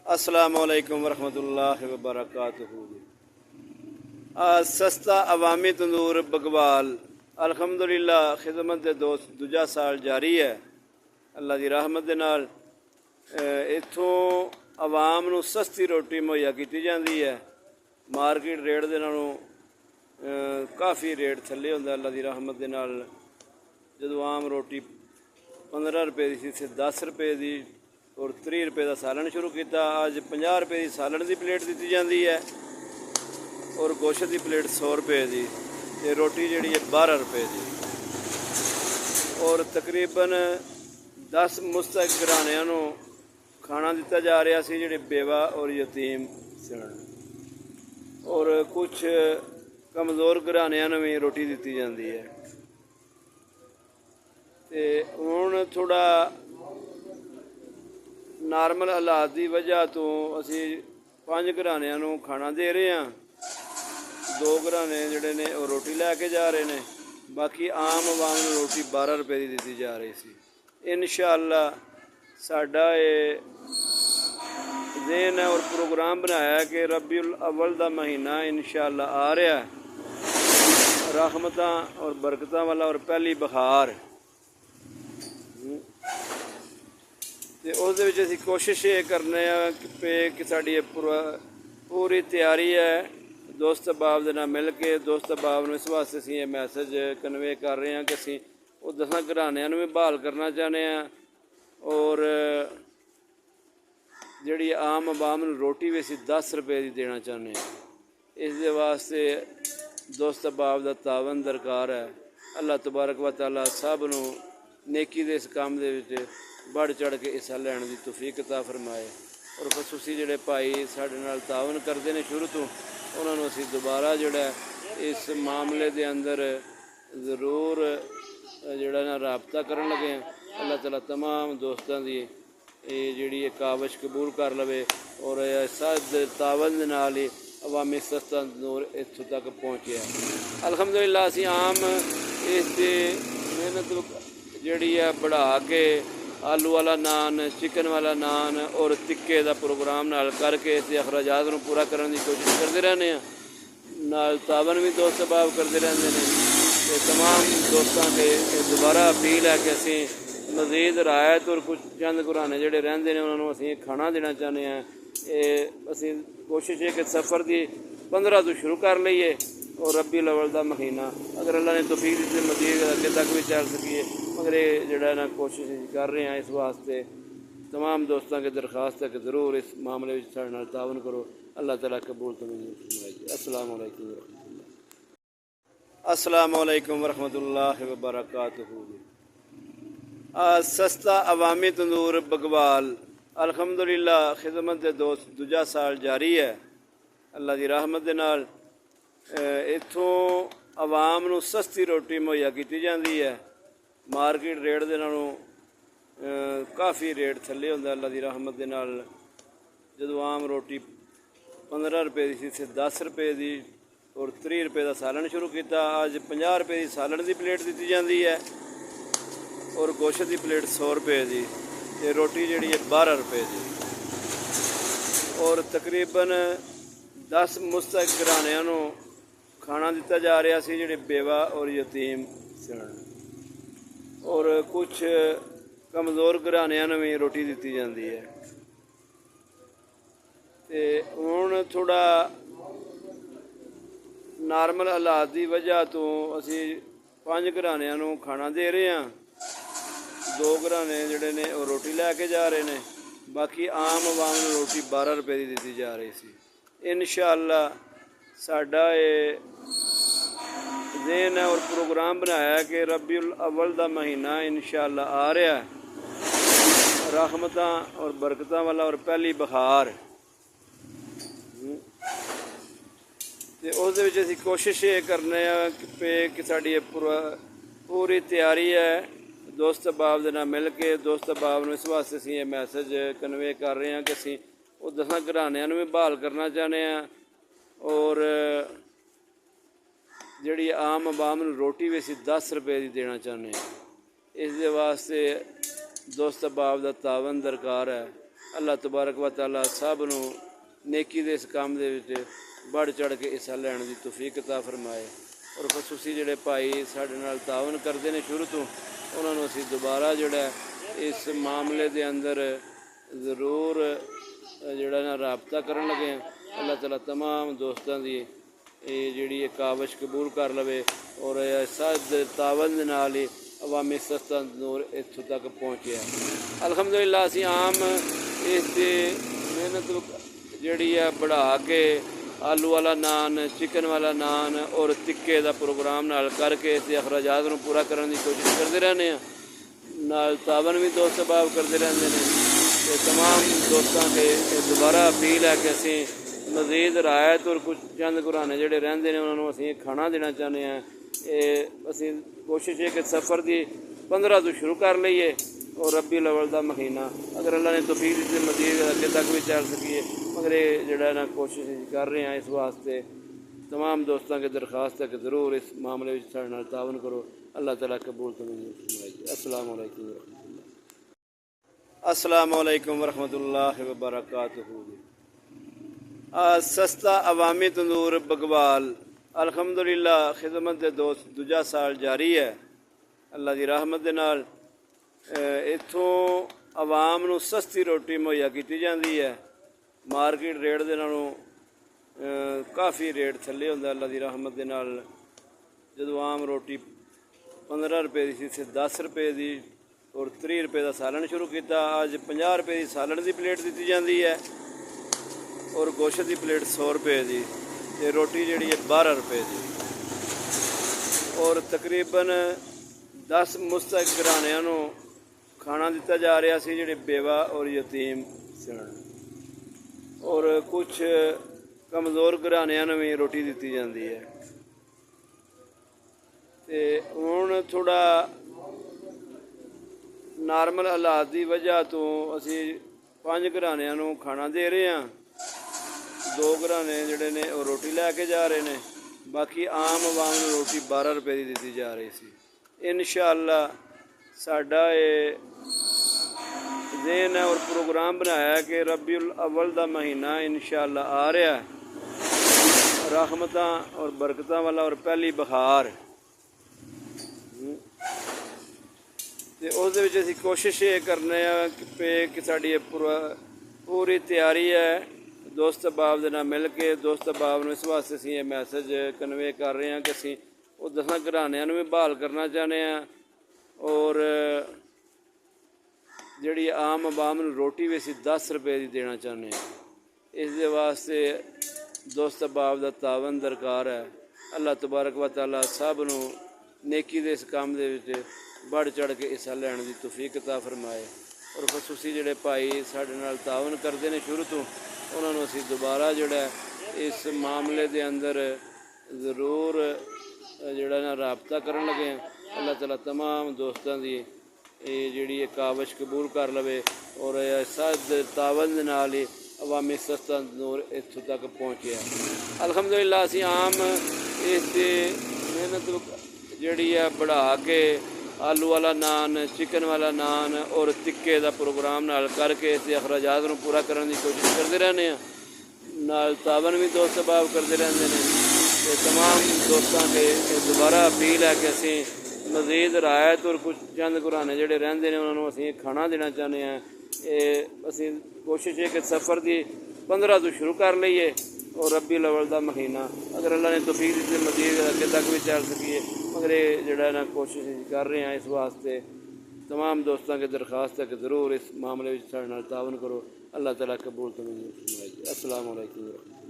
अस्सलामुअलैकुम वरहमतुल्लाहि वबरकातुहू। सस्ता अवामी तंदूर बगवाल अल्हम्दुलिल्लाह खिदमत दे दोस्त दूजा साल जारी है। अल्लाह की रहमत दे नाल इत्थों आवाम नूं सस्ती रोटी मुहैया की जाती है। मार्केट रेट दे नालों काफ़ी रेट थल्ले होंदा। अल्लाह की रहमत दे नाल जदों आम रोटी 15 रुपए की सी 10 रुपए की और 30 रुपए का सालन शुरू किया। अज 50 रुपए की सालन की प्लेट दी जाती है और गोश्त की प्लेट 100 रुपए की, रोटी जी 12 रुपए की। और तकरीबन 10 मुस्तक घराणियां नूं खाना दिता जा रहा सी जिहड़े बेवा और यतीम सन, और कुछ कमज़ोर घराणियां नूं भी रोटी दी जाती है। तो हुण थोड़ा नार्मल हालात की वजह तो असी 5 घराणियां नूं खाना दे रहे हैं। 2 घराने जिहड़े ने वो रोटी लैके जा रहे हैं, बाकी आम आवाम नूं रोटी 12 रुपए की दी जा रही सी। इंशाअल्लाह साडा ये ज़हन है और प्रोग्राम बनाया कि रबीउल अव्वल का महीना इंशाअल्लाह आ रहा है, रहमतां और बरकतां वाला और पहली बहार। तो उस असी कोशिश ये करने पे कि साड़ी पूरी तैयारी है। दोस्त अहबाब दे नाल मिल के दोस्त अहबाब नूं इस वास्ते असीं ये मैसेज कन्वे कर रहे हैं कि असीं वो 10 घराणियां नूं भी बहाल करना चाहते हैं और जिहड़ी आम आवाम नूं रोटी भी असीं 10 रुपए की देना चाहते हैं। इस दे वास्ते दोस्त अहबाब दा तावन दरकार है। अल्लाह तबारक व तआला सब नूं नेकी दे इस काम दे विच बढ़ चढ़ के हिस्सा लैण दी तौफीक अता फरमाए। और खसूसी जिहड़े भाई साडे नाल तावन करदे ने शुरू तो, उन्हां नूं असीं दोबारा जिहड़ा इस मामले दे अंदर ज़रूर जिहड़ा ना राबता करन लगे हैं। अल्लाह ताला तमाम दोस्तां दी जिहड़ी काविश कबूल कर लवे और सब तावन दे नाल ही अवामी सस्ता तंदूर इत्थों तक पहुँचे। अल्हम्दुलिल्लाह असीं आम इस मेहनत जिहड़ी है बढ़ा के आलू वाला नान, चिकन वाला नान और टिक्के का प्रोग्राम नाल करके इस अखराजात नूं पूरा करने की कोशिश करते रहने हैं। नाल तावन भी दोस्त अहबाब करते रहते हैं। तो तमाम दोस्तों के दोबारा अपील है कि असीं मज़ीद रायत और कुछ चंद घराने जिहड़े रहिंदे ने उन्हां नूं असीं खाना देना चाहते हैं। ये असीं कोशिश है कि सफ़र की 15 तो शुरू कर लीए और रबीउल अव्वल का महीना अगर अल्लाह ने तौफीक दी मज़ीद अगे तक भी चल सकीए, मगर ये जिहड़ा ना कोशिश कर रहे हैं। इस वास्ते तमाम दोस्तों के दरखास्त है कि ज़रूर इस मामले में साडे नाल तावन करो। अल्लाह ताला कबूल तो मंजूर फरमाए। अस्सलामु अलैकुम वरहमतुल्लाहि वबरकातुहू। सस्ता अवामी तंदूर बगवाल अल्हम्दुलिल्लाह खिदमत दे दोस्त दूजा साल जारी है। अल्लाह की रहमत दे नाल इत्थों आवाम नूं सस्ती रोटी मुहैया की जाती है। मार्केट रेट दे नालों काफ़ी रेट थल्ले होंदा। अल्लाह की रहमत दे नाल जदों आम रोटी 15 रुपए की सी 10 रुपए की और 30 रुपए का सालन शुरू किया। अज 50 रुपए की सालन की प्लेट दी जाती है और गोश्त की प्लेट 100 रुपए की, रोटी जी 12 रुपए की। और तकरीबन 10 मुस्तक घराणियां नूं खाना दिता जा रहा सी जिहड़े बेवा और यतीम सन, और कुछ कमज़ोर घराणियां नूं भी रोटी दी जाती है। तो हुण थोड़ा नार्मल हालात की वजह तो असी 5 घराणियां नूं खाना दे रहे हैं। 2 घराने जिहड़े ने वो रोटी लैके जा रहे हैं, बाकी आम आवाम नूं रोटी 12 रुपए की दी जा रही सी। इंशाअल्लाह साडा ये ज़हन है और प्रोग्राम बनाया कि रबीउल अव्वल का महीना इंशाअल्लाह आ रहा है, रहमतां और बरकतां वाला और पहली बहार। तो उस असी कोशिश ये करने पे कि साड़ी पूरी तैयारी है। दोस्त अहबाब दे नाल मिल के दोस्त अहबाब नूं इस वास्ते असीं ये मैसेज कन्वे कर रहे हैं कि असीं वो 10 घराणियां नूं भी बहाल करना चाहते हैं और जिहड़ी आम आवाम नूं रोटी भी असीं 10 रुपए की देना चाहते हैं। इस दे वास्ते दोस्त अहबाब दा तावन दरकार है। अल्लाह तबारक व तआला सब नूं नेकी दे इस काम दे विच बढ़ चढ़ के हिस्सा लैण दी तौफीक अता फरमाए। और खसूसी जिहड़े भाई साडे नाल तावन करदे ने शुरू तो उन्हां नूं असीं दोबारा जिहड़ा इस मामले दे अंदर ज़रूर जिहड़ा ना राबता करन लगे हैं। अल्लाह ताला तमाम दोस्तां दी जिहड़ी काविश कबूल कर लवे और साद तावन दे नाल ही अवामी सस्ता नूर इत्थों तक पहुँचे। अलहमदुलिल्लाह असीं आम इस मेहनत जिहड़ी है बढ़ा के आलू वाला नान, चिकन वाला नान और टिक्के का प्रोग्राम नाल करके इस अखराजात नूं पूरा करने की कोशिश करते रहने हैं। नाल तावन भी दोस्त सबाब करते रहते हैं। तो तमाम दोस्तों के दोबारा अपील है कि असीं मज़ीद रायत और कुछ चंद घराने जोड़े रेंदे ने उन्होंने असीं खाना देना चाहते हैं। असीं कोशिश है कि सफ़र की 15 तो शुरू कर लीए और रबी अव्वल का महीना अगर अल्लाह ने तौफीक दी मज़ीद अगे तक भी चल सकीए, मगर ये जिहड़ा ना कोशिश कर रहे हैं। इस वास्ते तमाम दोस्तों के दरख्वास्त है कि ज़रूर इस मामले में साडे नाल तावन करो। अल्लाह ताला कबूल तो मंजूर फरमाए। अस्सलाम वालेकुम वरहमतुल्लाहि वबरकातुहू। सस्ता अवामी तंदूर बगवाल अलहमदुलिल्लाह खिदमत दे दोस्त दूजा साल जारी है। अल्लाह की रहमत दे नाल इत्थों आवाम नूं सस्ती रोटी मुहैया की जाती है। मार्केट रेट दे नालों काफ़ी रेट थल्ले होंदा। अल्लाह की रहमत दे नाल जदों आम रोटी 15 रुपए की सी 10 रुपए की और 30 रुपए का सालन शुरू किया। अज 50 रुपए की सालन की प्लेट दी जाती है और गोश्त की प्लेट 100 रुपए की ते रोटी जिहड़ी है 12 रुपए की। और तकरीबन 10 मुस्तक घराणियां नूं खाना दिता जा रहा सी जिहड़े बेवा और यतीम सन और कुछ कमज़ोर घराणियां नूं भी रोटी दी जाती है। तो हुण थोड़ा नॉर्मल हालात की वजह तो असी 5 घराणियां नूं खाना दे रहे हैं। 2 घराने जिहड़े ने वो रोटी लैके जा रहे हैं। बाकी आम आवाम नूं रोटी 12 रुपए की दी जा रही सी। इंशाअल्लाह साडा ये ज़हन है और प्रोग्राम बनाया कि रबीउल अव्वल का महीना इंशाअल्लाह आ रहा है, रहमतां और बरकतां वाला और पहली बहार। तो उस असीं कोशिश ये करने पे कि साड़ी पूरी तैयारी है। दोस्त अहबाब दे नाल मिल के दोस्त अहबाब नूं इस वास्ते असीं ये मैसेज कन्वे कर रहे हैं कि असीं वो 10 घराणियां नूं भी बहाल करना चाहते हैं और जिहड़ी आम आवाम नूं रोटी भी असीं 10 रुपए की देना चाहते हैं। इस दे वास्ते दोस्त अहबाब दा तावन दरकार है। अल्लाह तबारक व तआला सब नूं नेकी दे इस काम दे विच बढ़ चढ़ के हिस्सा लैण दी तौफीक अता फरमाए। और खसूसी जिहड़े भाई साडे नाल तावन करदे ने शुरू तो उन्हां नूं असीं दोबारा जिहड़ा इस मामले दे अंदर ज़रूर जिहड़ा ना राबता करन लगे हैं। अल्लाह ताला तमाम दोस्तां दी जिहड़ी काविश कबूल कर लवे और साद तावन दे नाल ही अवामी सस्ता नूर इत्थों तक पहुँचे। अलहमदुलिल्लाह असीं आम इस मेहनत जिहड़ी है बढ़ा के आलू वाला नान, चिकन वाला नान और टिक्के का प्रोग्राम नाल करके इस अखराजात नूं पूरा करने की कोशिश करते रहने हैं। नाल तावन भी दोस्त सबाब करते रहते हैं। तो तमाम दोस्तों के दोबारा अपील है कि असीं मज़ीद रायत और कुछ चंद घराने जोड़े रेंदे ने उन्होंने असीं खाना देना चाहते हैं। असीं कोशिश है कि सफ़र की 15 तो शुरू कर लीए और रबी अव्वल का महीना अगर अल्लाह ने तौफीक दी मज़ीद अगे तक भी चल सकीए, मगर ये जिहड़ा ना कोशिश कर रहे हैं। इस वास्ते तमाम दोस्तों के दरख्वास्त है कि ज़रूर इस मामले में साडे नाल तावन करो। अल्लाह ताला कबूल तो मंजूर फरमाए। अस्सलाम वालेकुम।